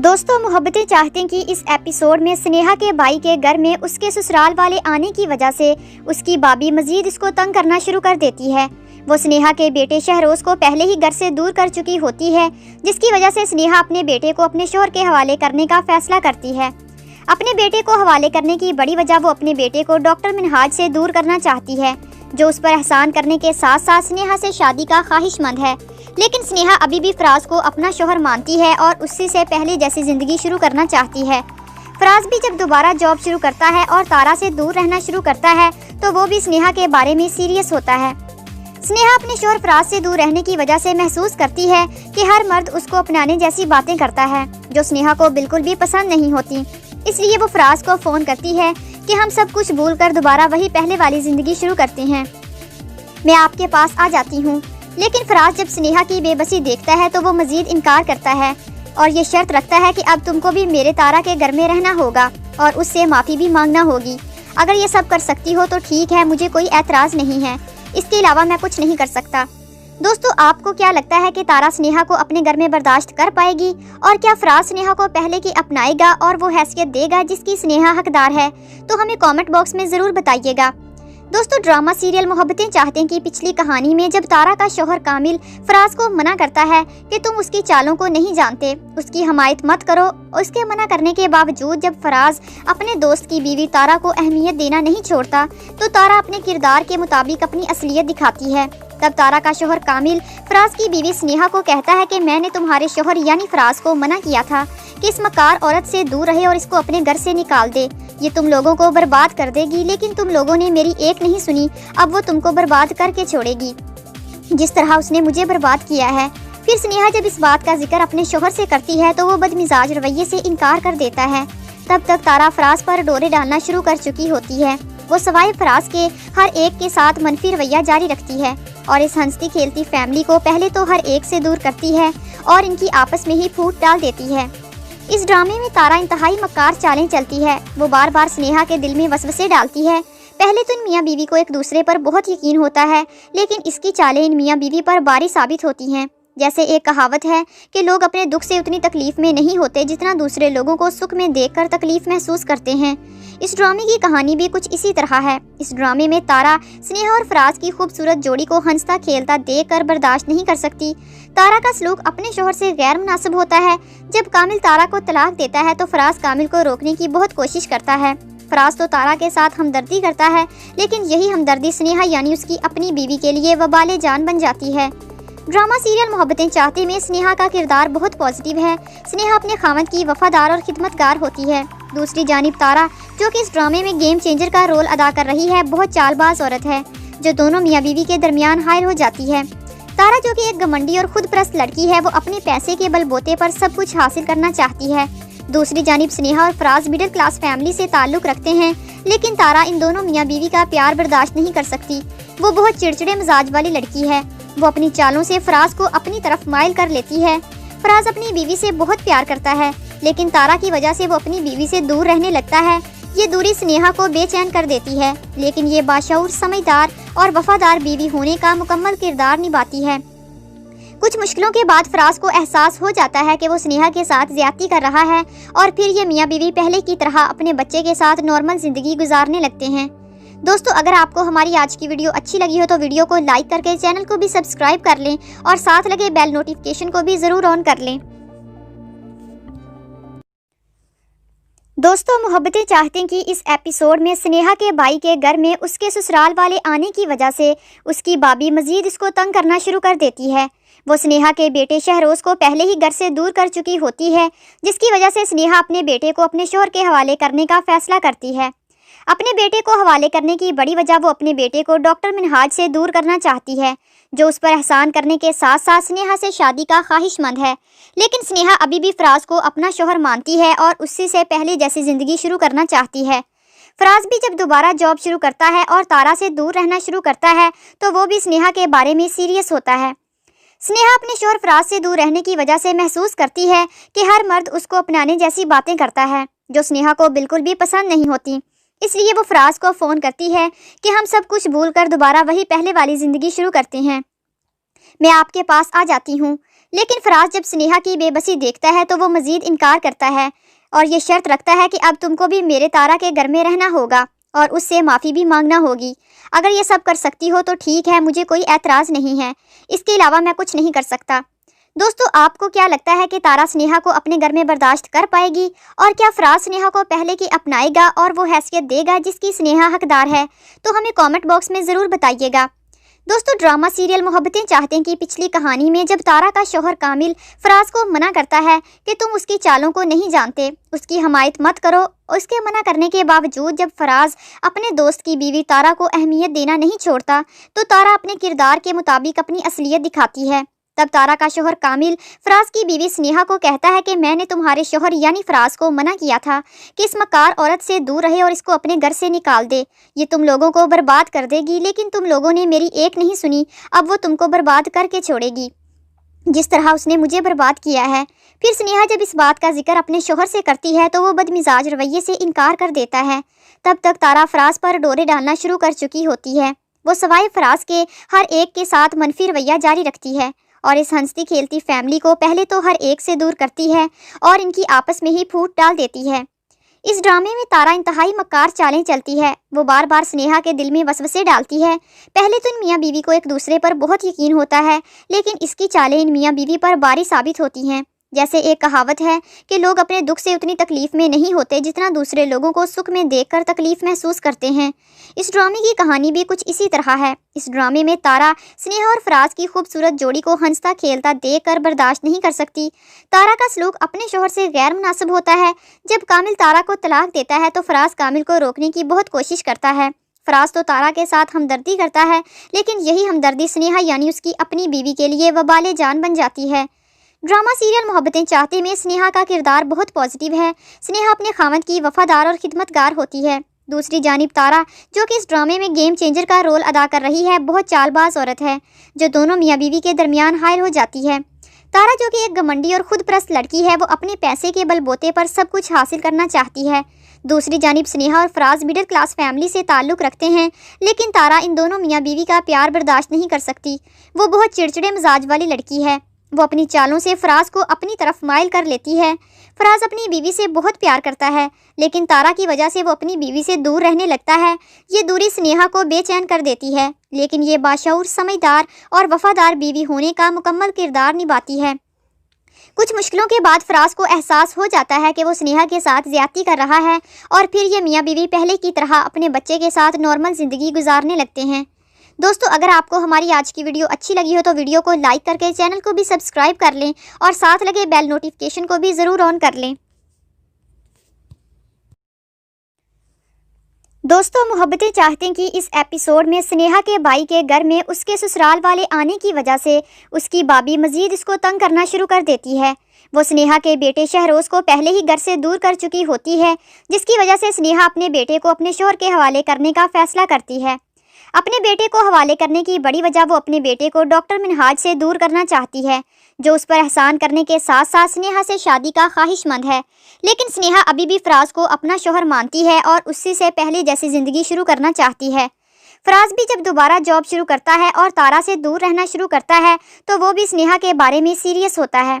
دوستوں محبتیں چاہتے کی اس ایپیسوڈ میں سنیہا کے بھائی کے گھر میں اس کے سسرال والے آنے کی وجہ سے اس کی بابی مزید اس کو تنگ کرنا شروع کر دیتی ہے۔ وہ سنیہا کے بیٹے شہروز کو پہلے ہی گھر سے دور کر چکی ہوتی ہے، جس کی وجہ سے سنیہا اپنے بیٹے کو اپنے شوہر کے حوالے کرنے کا فیصلہ کرتی ہے۔ اپنے بیٹے کو حوالے کرنے کی بڑی وجہ وہ اپنے بیٹے کو ڈاکٹر منہاج سے دور کرنا چاہتی ہے، جو اس پر احسان کرنے کے ساتھ ساتھ سنیہا سے شادی کا خواہش مند ہے۔ لیکن سنیہا ابھی بھی فراز کو اپنا شوہر مانتی ہے اور اسی سے پہلے جیسی زندگی شروع کرنا چاہتی ہے۔ فراز بھی جب دوبارہ جاب شروع کرتا ہے اور تارا سے دور رہنا شروع کرتا ہے تو وہ بھی سنیہا کے بارے میں سیریس ہوتا ہے۔ سنیہا اپنے شوہر فراز سے دور رہنے کی وجہ سے محسوس کرتی ہے کہ ہر مرد اس کو اپنانے جیسی باتیں کرتا ہے، جو سنیہا کو بالکل بھی پسند نہیں ہوتی۔ اس لیے وہ فراز کو فون کرتی ہے کہ ہم سب کچھ بھول کر دوبارہ وہی پہلے والی زندگی شروع کرتے ہیں، میں آپ کے پاس آ جاتی ہوں۔ لیکن فراز جب سنیہا کی بے بسی دیکھتا ہے تو وہ مزید انکار کرتا ہے اور یہ شرط رکھتا ہے کہ اب تم کو بھی میرے تارا کے گھر میں رہنا ہوگا اور اس سے معافی بھی مانگنا ہوگی۔ اگر یہ سب کر سکتی ہو تو ٹھیک ہے، مجھے کوئی اعتراض نہیں ہے، اس کے علاوہ میں کچھ نہیں کر سکتا۔ دوستو، آپ کو کیا لگتا ہے کہ تارا سنیہا کو اپنے گھر میں برداشت کر پائے گی، اور کیا فراز سنیہا کو پہلے کی اپنائے گا اور وہ حیثیت دے گا جس کی سنیہا حقدار ہے؟ تو ہمیں کامنٹ باکس میں ضرور بتائیے گا۔ دوستو، ڈرامہ سیریل محبتیں چاہتے کی پچھلی کہانی میں جب تارا کا شوہر کامل فراز کو منع کرتا ہے کہ تم اس کی چالوں کو نہیں جانتے، اس کی حمایت مت کرو، اس کے منع کرنے کے باوجود جب فراز اپنے دوست کی بیوی تارا کو اہمیت دینا نہیں چھوڑتا تو تارا اپنے کردار کے مطابق اپنی اصلیت دکھاتی ہے۔ تب تارا کا شوہر کامل فراز کی بیوی سنیہا کو کہتا ہے کہ میں نے تمہارے شوہر یعنی فراز کو منع کیا تھا کہ اس مکار عورت سے دور رہے اور اس کو اپنے گھر سے نکال دے، یہ تم لوگوں کو برباد کر دے گی، لیکن تم لوگوں نے میری ایک نہیں سنی، اب وہ تم کو برباد کر کے چھوڑے گی جس طرح اس نے مجھے برباد کیا ہے۔ پھر سنیہا جب اس بات کا ذکر اپنے شوہر سے کرتی ہے تو وہ بدمزاج رویے سے انکار کر دیتا ہے۔ تب تک تارا فراز پر ڈورے ڈالنا شروع کر چکی ہوتی ہے۔ وہ سوائے فراز کے ہر ایک کے ساتھ منفی رویہ جاری رکھتی ہے اور اس ہنستی کھیلتی فیملی کو پہلے تو ہر ایک سے دور کرتی ہے اور ان کی آپس میں ہی پھوٹ ڈال دیتی ہے۔ اس ڈرامے میں تارا انتہائی مکار چالیں چلتی ہے۔ وہ بار بار سنیہا کے دل میں وسوسے ڈالتی ہے۔ پہلے تو ان میاں بیوی کو ایک دوسرے پر بہت یقین ہوتا ہے، لیکن اس کی چالیں ان میاں بیوی پر باری ثابت ہوتی ہیں۔ جیسے ایک کہاوت ہے کہ لوگ اپنے دکھ سے اتنی تکلیف میں نہیں ہوتے جتنا دوسرے لوگوں کو سکھ میں دیکھ کر تکلیف محسوس کرتے ہیں۔ اس ڈرامے کی کہانی بھی کچھ اسی طرح ہے۔ اس ڈرامے میں تارا سنیہا اور فراز کی خوبصورت جوڑی کو ہنستا کھیلتا دیکھ کر برداشت نہیں کر سکتی۔ تارا کا سلوک اپنے شوہر سے غیر مناسب ہوتا ہے۔ جب کامل تارا کو طلاق دیتا ہے تو فراز کامل کو روکنے کی بہت کوشش کرتا ہے۔ فراز تو تارا کے ساتھ ہمدردی کرتا ہے، لیکن یہی ہمدردی سنیہا یعنی اس کی اپنی بیوی کے لیے وبال جان بن جاتی ہے۔ ڈرامہ سیریل محبتیں چاہتے میں سنیہا کا کردار بہت پازیٹیو ہے۔ سنیہا اپنے خاوند کی وفادار اور خدمتگار ہوتی ہے۔ دوسری جانب تارا، جو کہ اس ڈرامے میں گیم چینجر کا رول ادا کر رہی ہے، بہت چال باز عورت ہے جو دونوں میاں بیوی کے درمیان حائل ہو جاتی ہے۔ تارا، جو کہ ایک گھمنڈی اور خود پرست لڑکی ہے، وہ اپنے پیسے کے بل بوتے پر سب کچھ حاصل کرنا چاہتی ہے۔ دوسری جانب سنیہا اور فراز مڈل کلاس فیملی سے تعلق رکھتے ہیں، لیکن تارا ان دونوں میاں بیوی کا پیار برداشت نہیں کر سکتی۔ وہ بہت چڑچڑے مزاج والی لڑکی ہے۔ وہ اپنی چالوں سے فراز کو اپنی طرف مائل کر لیتی ہے۔ فراز اپنی بیوی سے بہت پیار کرتا ہے، لیکن تارا کی وجہ سے وہ اپنی بیوی سے دور رہنے لگتا ہے۔ یہ دوری سنیہا کو بے چین کر دیتی ہے، لیکن یہ باشعور، سمجھدار اور وفادار بیوی ہونے کا مکمل کردار نبھاتی ہے۔ کچھ مشکلوں کے بعد فراز کو احساس ہو جاتا ہے کہ وہ سنیہا کے ساتھ زیادتی کر رہا ہے، اور پھر یہ میاں بیوی پہلے کی طرح اپنے بچے کے ساتھ نارمل زندگی گزارنے لگتے ہیں۔ دوستو، اگر آپ کو ہماری آج کی ویڈیو اچھی لگی ہو تو ویڈیو کو لائک کر کے چینل کو بھی سبسکرائب کر لیں اور ساتھ لگے بیل نوٹیفیکیشن کو بھی ضرور آن کر لیں۔ دوستو، محبتیں چاہتے کی اس ایپیسوڈ میں سنیہا کے بھائی کے گھر میں اس کے سسرال والے آنے کی وجہ سے اس کی بابی مزید اس کو تنگ کرنا شروع کر دیتی ہے۔ وہ سنیہا کے بیٹے شہروز کو پہلے ہی گھر سے دور کر چکی ہوتی ہے، جس کی وجہ سے سنیہا اپنے بیٹے کو اپنے شوہر کے حوالے کرنے کا فیصلہ کرتی ہے۔ اپنے بیٹے کو حوالے کرنے کی بڑی وجہ وہ اپنے بیٹے کو ڈاکٹر منہاج سے دور کرنا چاہتی ہے، جو اس پر احسان کرنے کے ساتھ ساتھ سنیہا سے شادی کا خواہش مند ہے۔ لیکن سنیہا ابھی بھی فراز کو اپنا شوہر مانتی ہے اور اسی سے پہلے جیسی زندگی شروع کرنا چاہتی ہے۔ فراز بھی جب دوبارہ جاب شروع کرتا ہے اور تارا سے دور رہنا شروع کرتا ہے تو وہ بھی سنیہا کے بارے میں سیریس ہوتا ہے۔ سنیہا اپنے شوہر فراز سے دور رہنے کی وجہ سے محسوس کرتی ہے کہ ہر مرد اس کو اپنانے جیسی باتیں کرتا ہے، جو سنیہا کو بالکل بھی پسند نہیں ہوتی۔ اس لیے وہ فراز کو فون کرتی ہے کہ ہم سب کچھ بھول کر دوبارہ وہی پہلے والی زندگی شروع کرتے ہیں، میں آپ کے پاس آ جاتی ہوں۔ لیکن فراز جب سنیہا کی بے بسی دیکھتا ہے تو وہ مزید انکار کرتا ہے اور یہ شرط رکھتا ہے کہ اب تم کو بھی میرے تارا کے گھر میں رہنا ہوگا اور اس سے معافی بھی مانگنا ہوگی۔ اگر یہ سب کر سکتی ہو تو ٹھیک ہے، مجھے کوئی اعتراض نہیں ہے، اس کے علاوہ میں کچھ نہیں کر سکتا۔ دوستو، آپ کو کیا لگتا ہے کہ تارا سنیہا کو اپنے گھر میں برداشت کر پائے گی؟ اور کیا فراز سنیہا کو پہلے کی اپنائے گا اور وہ حیثیت دے گا جس کی سنیہا حقدار ہے؟ تو ہمیں کامنٹ باکس میں ضرور بتائیے گا۔ دوستو، ڈرامہ سیریل محبتیں چاہتے ہیں کی پچھلی کہانی میں جب تارا کا شوہر کامل فراز کو منع کرتا ہے کہ تم اس کی چالوں کو نہیں جانتے، اس کی حمایت مت کرو، اس کے منع کرنے کے باوجود جب فراز اپنے دوست کی بیوی تارا کو اہمیت دینا نہیں چھوڑتا تو تارا اپنے کردار کے مطابق اپنی اصلیت دکھاتی ہے۔ تب تارا کا شوہر کامل فراز کی بیوی سنیہا کو کہتا ہے کہ میں نے تمہارے شوہر یعنی فراز کو منع کیا تھا کہ اس مکار عورت سے دور رہے اور اس کو اپنے گھر سے نکال دے، یہ تم لوگوں کو برباد کر دے گی، لیکن تم لوگوں نے میری ایک نہیں سنی، اب وہ تم کو برباد کر کے چھوڑے گی جس طرح اس نے مجھے برباد کیا ہے۔ پھر سنیہا جب اس بات کا ذکر اپنے شوہر سے کرتی ہے تو وہ بدمزاج رویے سے انکار کر دیتا ہے۔ تب تک تارا فراز پر ڈورے ڈالنا شروع کر چکی ہوتی ہے، وہ سوائے فراز کے ہر ایک کے ساتھ منفی رویہ جاری رکھتی ہے اور اس ہنستی کھیلتی فیملی کو پہلے تو ہر ایک سے دور کرتی ہے اور ان کی آپس میں ہی پھوٹ ڈال دیتی ہے۔ اس ڈرامے میں تارا انتہائی مکار چالیں چلتی ہے، وہ بار بار سنیہا کے دل میں وسوسے ڈالتی ہے۔ پہلے تو ان میاں بیوی کو ایک دوسرے پر بہت یقین ہوتا ہے، لیکن اس کی چالیں ان میاں بیوی پر باری ثابت ہوتی ہیں۔ جیسے ایک کہاوت ہے کہ لوگ اپنے دکھ سے اتنی تکلیف میں نہیں ہوتے جتنا دوسرے لوگوں کو سکھ میں دیکھ کر تکلیف محسوس کرتے ہیں۔ اس ڈرامے کی کہانی بھی کچھ اسی طرح ہے۔ اس ڈرامے میں تارا سنیہا اور فراز کی خوبصورت جوڑی کو ہنستا کھیلتا دیکھ کر برداشت نہیں کر سکتی۔ تارا کا سلوک اپنے شوہر سے غیر مناسب ہوتا ہے۔ جب کامل تارا کو طلاق دیتا ہے تو فراز کامل کو روکنے کی بہت کوشش کرتا ہے۔ فراز تو تارا کے ساتھ ہمدردی کرتا ہے، لیکن یہی ہمدردی سنیہا یعنی اس کی اپنی بیوی کے لیے وبال جان بن جاتی ہے۔ ڈرامہ سیریل محبتیں چاہتے میں سنیہا کا کردار بہت پازیٹیو ہے۔ سنیہا اپنے خاوند کی وفادار اور خدمتگار ہوتی ہے۔ دوسری جانب تارا، جو کہ اس ڈرامے میں گیم چینجر کا رول ادا کر رہی ہے، بہت چال باز عورت ہے جو دونوں میاں بیوی کے درمیان حائل ہو جاتی ہے۔ تارا، جو کہ ایک گھمنڈی اور خود پرست لڑکی ہے، وہ اپنے پیسے کے بل بوتے پر سب کچھ حاصل کرنا چاہتی ہے۔ دوسری جانب سنیہا اور فراز مڈل کلاس فیملی سے تعلق رکھتے ہیں، لیکن تارا ان دونوں میاں بیوی کا پیار برداشت نہیں کر سکتی۔ وہ بہت چڑچڑے مزاج والی لڑکی ہے، وہ اپنی چالوں سے فراز کو اپنی طرف مائل کر لیتی ہے۔ فراز اپنی بیوی سے بہت پیار کرتا ہے، لیکن تارا کی وجہ سے وہ اپنی بیوی سے دور رہنے لگتا ہے۔ یہ دوری سنیہا کو بے چین کر دیتی ہے، لیکن یہ باشعور، سمجھدار اور وفادار بیوی ہونے کا مکمل کردار نبھاتی ہے۔ کچھ مشکلوں کے بعد فراز کو احساس ہو جاتا ہے کہ وہ سنیہا کے ساتھ زیادتی کر رہا ہے اور پھر یہ میاں بیوی پہلے کی طرح اپنے بچے کے ساتھ نارمل زندگی گزارنے لگتے ہیں۔ دوستو، اگر آپ کو ہماری آج کی ویڈیو اچھی لگی ہو تو ویڈیو کو لائک کر کے چینل کو بھی سبسکرائب کر لیں اور ساتھ لگے بیل نوٹیفیکیشن کو بھی ضرور آن کر لیں۔ دوستو، محبتیں چاہتے ہیں کہ اس ایپیسوڈ میں سنیہا کے بھائی کے گھر میں اس کے سسرال والے آنے کی وجہ سے اس کی بھابھی مزید اس کو تنگ کرنا شروع کر دیتی ہے۔ وہ سنیہا کے بیٹے شہروز کو پہلے ہی گھر سے دور کر چکی ہوتی ہے، جس کی وجہ سے سنیہا اپنے بیٹے کو اپنے شوہر کے حوالے کرنے کا فیصلہ کرتی ہے۔ اپنے بیٹے کو حوالے کرنے کی بڑی وجہ وہ اپنے بیٹے کو ڈاکٹر منہاج سے دور کرنا چاہتی ہے، جو اس پر احسان کرنے کے ساتھ ساتھ سنیہا سے شادی کا خواہش مند ہے۔ لیکن سنیہا ابھی بھی فراز کو اپنا شوہر مانتی ہے اور اسی سے پہلے جیسی زندگی شروع کرنا چاہتی ہے۔ فراز بھی جب دوبارہ جاب شروع کرتا ہے اور تارا سے دور رہنا شروع کرتا ہے تو وہ بھی سنیہا کے بارے میں سیریس ہوتا ہے۔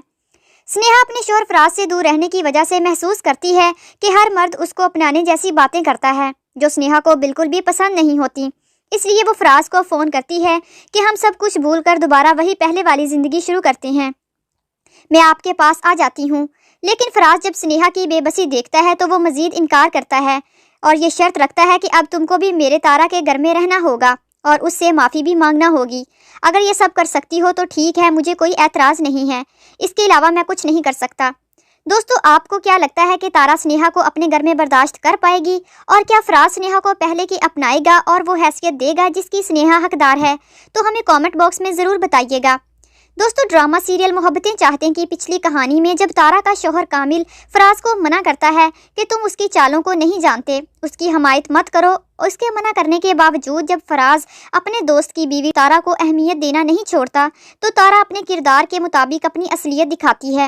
سنیہا اپنے شوہر فراز سے دور رہنے کی وجہ سے محسوس کرتی ہے کہ ہر مرد اس کو اپنانے جیسی باتیں کرتا ہے جو سنیہا کو بالکل بھی پسند نہیں ہوتی۔ اس لیے وہ فراز کو فون کرتی ہے کہ ہم سب کچھ بھول کر دوبارہ وہی پہلے والی زندگی شروع کرتے ہیں، میں آپ کے پاس آ جاتی ہوں۔ لیکن فراز جب سنیہا کی بے بسی دیکھتا ہے تو وہ مزید انکار کرتا ہے اور یہ شرط رکھتا ہے کہ اب تم کو بھی میرے تارا کے گھر میں رہنا ہوگا اور اس سے معافی بھی مانگنا ہوگی۔ اگر یہ سب کر سکتی ہو تو ٹھیک ہے، مجھے کوئی اعتراض نہیں ہے، اس کے علاوہ میں کچھ نہیں کر سکتا۔ دوستو، آپ کو کیا لگتا ہے کہ تارا سنیہا کو اپنے گھر میں برداشت کر پائے گی؟ اور کیا فراز سنیہا کو پہلے کی اپنائے گا اور وہ حیثیت دے گا جس کی سنیہا حقدار ہے؟ تو ہمیں کامنٹ باکس میں ضرور بتائیے گا۔ دوستو، ڈرامہ سیریل محبتیں چاہتے ہیں کی پچھلی کہانی میں جب تارا کا شوہر کامل فراز کو منع کرتا ہے کہ تم اس کی چالوں کو نہیں جانتے، اس کی حمایت مت کرو، اس کے منع کرنے کے باوجود جب فراز اپنے دوست کی بیوی تارا کو اہمیت دینا نہیں چھوڑتا تو تارا اپنے کردار کے مطابق اپنی اصلیت دکھاتی ہے۔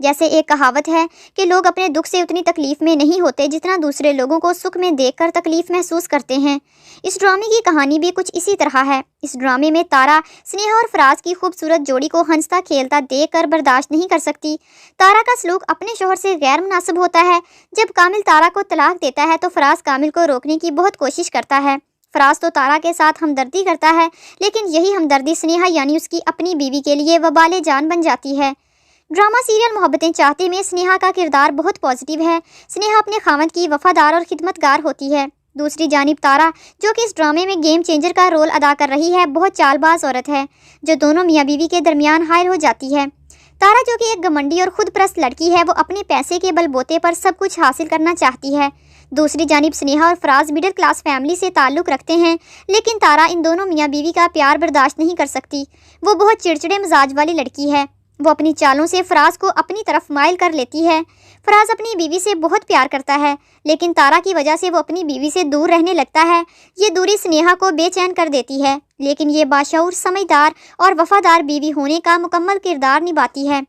جیسے ایک کہاوت ہے کہ لوگ اپنے دکھ سے اتنی تکلیف میں نہیں ہوتے جتنا دوسرے لوگوں کو سکھ میں دیکھ کر تکلیف محسوس کرتے ہیں۔ اس ڈرامے کی کہانی بھی کچھ اسی طرح ہے۔ اس ڈرامے میں تارا سنیہا اور فراز کی خوبصورت جوڑی کو ہنستا کھیلتا دیکھ کر برداشت نہیں کر سکتی۔ تارا کا سلوک اپنے شوہر سے غیر مناسب ہوتا ہے۔ جب کامل تارا کو طلاق دیتا ہے تو فراز کامل کو روکنے کی بہت کوشش کرتا ہے۔ فراز تو تارا کے ساتھ ہمدردی کرتا ہے، لیکن یہی ہمدردی سنیہا یعنی اس کی اپنی بیوی کے لیے وبال جان بن جاتی ہے۔ ڈرامہ سیریل محبتیں چاہتے میں سنیہا کا کردار بہت پازیٹیو ہے۔ سنیہا اپنے خاوند کی وفادار اور خدمتگار ہوتی ہے۔ دوسری جانب تارا، جو کہ اس ڈرامے میں گیم چینجر کا رول ادا کر رہی ہے، بہت چال باز عورت ہے جو دونوں میاں بیوی کے درمیان حائل ہو جاتی ہے۔ تارا، جو کہ ایک گھمنڈی اور خود پرست لڑکی ہے، وہ اپنے پیسے کے بل بوتے پر سب کچھ حاصل کرنا چاہتی ہے۔ دوسری جانب سنیہا اور فراز مڈل کلاس فیملی سے تعلق رکھتے ہیں، لیکن تارا ان دونوں میاں بیوی کا پیار برداشت نہیں کر سکتی۔ وہ بہت چڑچڑے مزاج والی لڑکی ہے۔ وہ اپنی چالوں سے فراز کو اپنی طرف مائل کر لیتی ہے۔ فراز اپنی بیوی سے بہت پیار کرتا ہے، لیکن تارا کی وجہ سے وہ اپنی بیوی سے دور رہنے لگتا ہے۔ یہ دوری سنیہا کو بے چین کر دیتی ہے، لیکن یہ باشعور، سمجھدار اور وفادار بیوی ہونے کا مکمل کردار نبھاتی ہے۔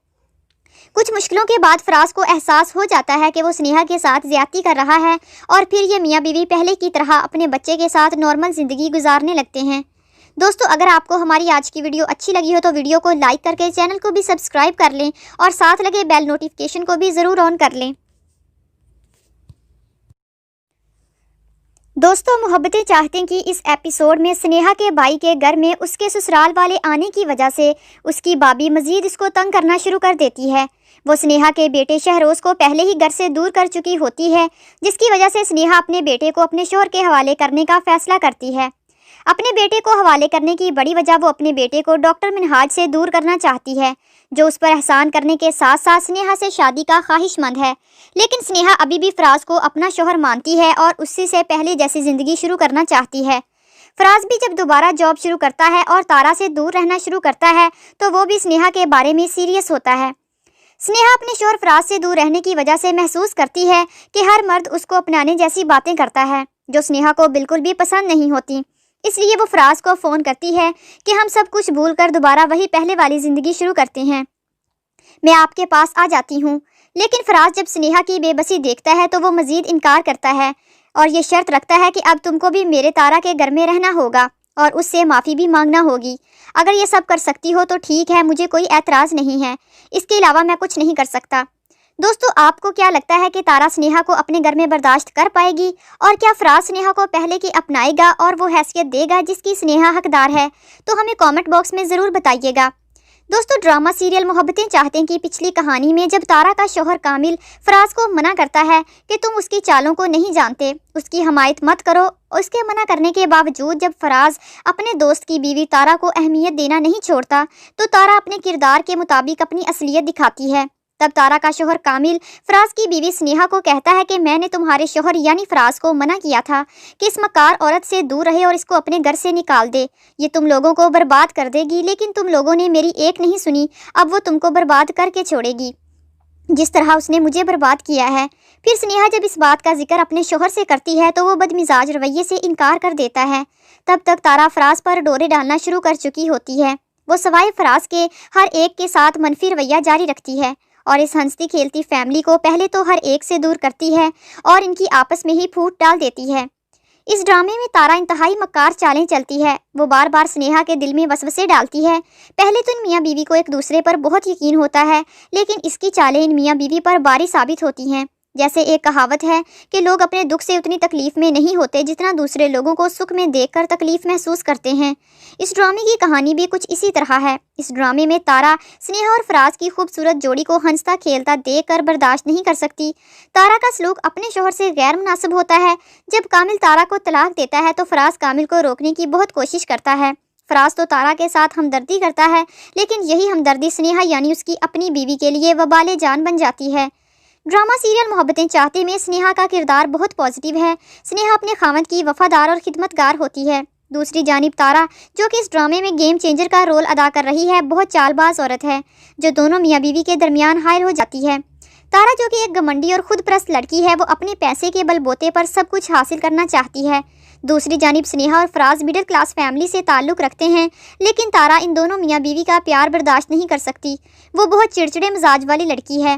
کچھ مشکلوں کے بعد فراز کو احساس ہو جاتا ہے کہ وہ سنیہا کے ساتھ زیادتی کر رہا ہے، اور پھر یہ میاں بیوی پہلے کی طرح اپنے بچے کے ساتھ نارمل زندگی گزارنے لگتے ہیں۔ دوستو، اگر آپ کو ہماری آج کی ویڈیو اچھی لگی ہو تو ویڈیو کو لائک کر کے چینل کو بھی سبسکرائب کر لیں اور ساتھ لگے بیل نوٹیفیکیشن کو بھی ضرور آن کر لیں۔ دوستو، محبتیں چاہتے کی اس ایپیسوڈ میں سنیہا کے بھائی کے گھر میں اس کے سسرال والے آنے کی وجہ سے اس کی بھابھی مزید اس کو تنگ کرنا شروع کر دیتی ہے۔ وہ سنیہا کے بیٹے شہروز کو پہلے ہی گھر سے دور کر چکی ہوتی ہے، جس کی وجہ سے سنیہا اپنے بیٹے کو اپنے شوہر کے حوالے کرنے کا فیصلہ کرتی ہے۔ اپنے بیٹے کو حوالے کرنے کی بڑی وجہ وہ اپنے بیٹے کو ڈاکٹر منہاج سے دور کرنا چاہتی ہے، جو اس پر احسان کرنے کے ساتھ ساتھ سنیہا سے شادی کا خواہش مند ہے۔ لیکن سنیہا ابھی بھی فراز کو اپنا شوہر مانتی ہے اور اسی سے پہلے جیسی زندگی شروع کرنا چاہتی ہے۔ فراز بھی جب دوبارہ جاب شروع کرتا ہے اور تارا سے دور رہنا شروع کرتا ہے تو وہ بھی سنیہا کے بارے میں سیریس ہوتا ہے۔ سنیہا اپنے شوہر فراز سے دور رہنے کی وجہ سے محسوس کرتی ہے کہ ہر مرد اس کو اپنانے جیسی باتیں کرتا ہے، جو سنیہا کو بالکل بھی پسند نہیں ہوتی۔ اس لیے وہ فراز کو فون کرتی ہے کہ ہم سب کچھ بھول کر دوبارہ وہی پہلے والی زندگی شروع کرتے ہیں، میں آپ کے پاس آ جاتی ہوں۔ لیکن فراز جب سنیہا کی بے بسی دیکھتا ہے تو وہ مزید انکار کرتا ہے اور یہ شرط رکھتا ہے کہ اب تم کو بھی میرے تارا کے گھر میں رہنا ہوگا اور اس سے معافی بھی مانگنا ہوگی۔ اگر یہ سب کر سکتی ہو تو ٹھیک ہے، مجھے کوئی اعتراض نہیں ہے، اس کے علاوہ میں کچھ نہیں کر سکتا۔ دوستو، آپ کو کیا لگتا ہے کہ تارا سنیہا کو اپنے گھر میں برداشت کر پائے گی، اور کیا فراز سنیہا کو پہلے کی اپنائے گا اور وہ حیثیت دے گا جس کی سنیہا حقدار ہے؟ تو ہمیں کامنٹ باکس میں ضرور بتائیے گا۔ دوستو، ڈرامہ سیریل محبتیں چاہتے ہیں کی پچھلی کہانی میں جب تارا کا شوہر کامل فراز کو منع کرتا ہے کہ تم اس کی چالوں کو نہیں جانتے، اس کی حمایت مت کرو، اس کے منع کرنے کے باوجود جب فراز اپنے دوست کی بیوی تارا کو اہمیت دینا نہیں چھوڑتا تو تارا اپنے کردار کے مطابق اپنی اصلیت دکھاتی ہے۔ تب تارا کا شوہر کامل فراز کی بیوی سنیہا کو کہتا ہے کہ میں نے تمہارے شوہر یعنی فراز کو منع کیا تھا کہ اس مکار عورت سے دور رہے اور اس کو اپنے گھر سے نکال دے، یہ تم لوگوں کو برباد کر دے گی، لیکن تم لوگوں نے میری ایک نہیں سنی، اب وہ تم کو برباد کر کے چھوڑے گی جس طرح اس نے مجھے برباد کیا ہے۔ پھر سنیہا جب اس بات کا ذکر اپنے شوہر سے کرتی ہے تو وہ بدمزاج رویے سے انکار کر دیتا ہے۔ تب تک تارا فراز پر ڈورے ڈالنا شروع کر چکی ہوتی ہے۔ وہ سوائے فراز کے ہر ایک کے ساتھ منفی رویہ جاری رکھتی ہے اور اس ہنستی کھیلتی فیملی کو پہلے تو ہر ایک سے دور کرتی ہے اور ان کی آپس میں ہی پھوٹ ڈال دیتی ہے۔ اس ڈرامے میں تارا انتہائی مکار چالیں چلتی ہے۔ وہ بار بار سنیہا کے دل میں وسوسے ڈالتی ہے۔ پہلے تو ان میاں بیوی کو ایک دوسرے پر بہت یقین ہوتا ہے، لیکن اس کی چالیں ان میاں بیوی پر باری ثابت ہوتی ہیں۔ جیسے ایک کہاوت ہے کہ لوگ اپنے دکھ سے اتنی تکلیف میں نہیں ہوتے جتنا دوسرے لوگوں کو سکھ میں دیکھ کر تکلیف محسوس کرتے ہیں۔ اس ڈرامے کی کہانی بھی کچھ اسی طرح ہے۔ اس ڈرامے میں تارا سنیہا اور فراز کی خوبصورت جوڑی کو ہنستا کھیلتا دیکھ کر برداشت نہیں کر سکتی۔ تارا کا سلوک اپنے شوہر سے غیر مناسب ہوتا ہے۔ جب کامل تارا کو طلاق دیتا ہے تو فراز کامل کو روکنے کی بہت کوشش کرتا ہے۔ فراز تو تارا کے ساتھ ہمدردی کرتا ہے، لیکن یہی ہمدردی سنیہا یعنی اس کی اپنی بیوی کے لیے وبال جان بن جاتی ہے۔ ڈرامہ سیریل محبتیں چاہتے میں سنیہا کا کردار بہت پازیٹیو ہے۔ سنیہا اپنے خاوند کی وفادار اور خدمتگار ہوتی ہے۔ دوسری جانب تارا، جو کہ اس ڈرامے میں گیم چینجر کا رول ادا کر رہی ہے، بہت چال باز عورت ہے جو دونوں میاں بیوی کے درمیان حائل ہو جاتی ہے۔ تارا، جو کہ ایک گھمنڈی اور خود پرست لڑکی ہے، وہ اپنے پیسے کے بل بوتے پر سب کچھ حاصل کرنا چاہتی ہے۔ دوسری جانب سنیہا اور فراز مڈل کلاس فیملی سے تعلق رکھتے ہیں، لیکن تارا ان دونوں میاں بیوی کا پیار برداشت نہیں کر سکتی۔ وہ بہت چڑچڑے مزاج والی لڑکی ہے۔